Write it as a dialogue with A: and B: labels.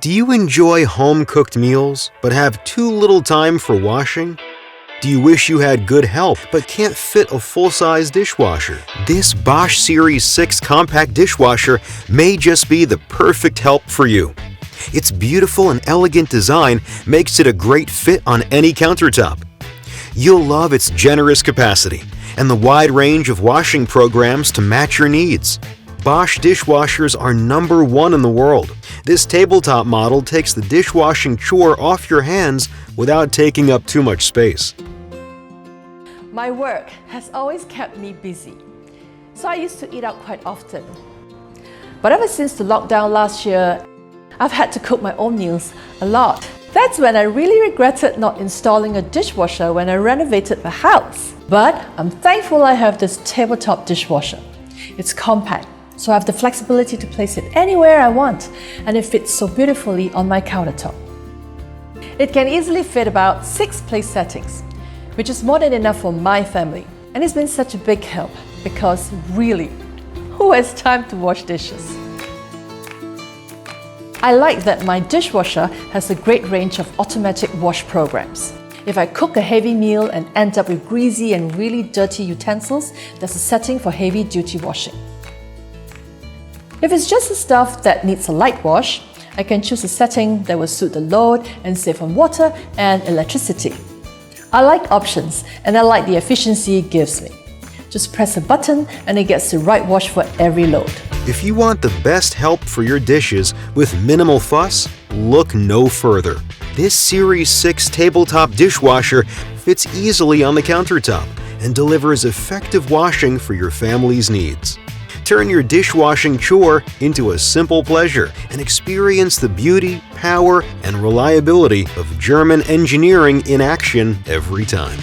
A: Do you enjoy home-cooked meals but have too little time for washing? Do you wish you had good help but can't fit a full-size dishwasher? This Bosch Series 6 compact dishwasher may just be the perfect help for you. Its beautiful and elegant design makes it a great fit on any countertop. You'll love its generous capacity and the wide range of washing programs to match your needs. Bosch dishwashers are #1 in the world. This tabletop model takes the dishwashing chore off your hands without taking up too much space.
B: My work has always kept me busy, so I used to eat out quite often. But ever since the lockdown last year, I've had to cook my own meals a lot. That's when I really regretted not installing a dishwasher when I renovated the house. But I'm thankful I have this tabletop dishwasher. It's compact, so I have the flexibility to place it anywhere I want, and it fits so beautifully on my countertop. It can easily fit about 6 place settings, which is more than enough for my family. And it's been such a big help because really, who has time to wash dishes? I like that my dishwasher has a great range of automatic wash programs. If I cook a heavy meal and end up with greasy and really dirty utensils, there's a setting for heavy duty washing. If it's just the stuff that needs a light wash, I can choose a setting that will suit the load and save on water and electricity. I like options and I like the efficiency it gives me. Just press a button and it gets the right wash for every load.
A: If you want the best help for your dishes with minimal fuss, look no further. This Series 6 tabletop dishwasher fits easily on the countertop and delivers effective washing for your family's needs. Turn your dishwashing chore into a simple pleasure and experience the beauty, power, and reliability of German engineering in action every time.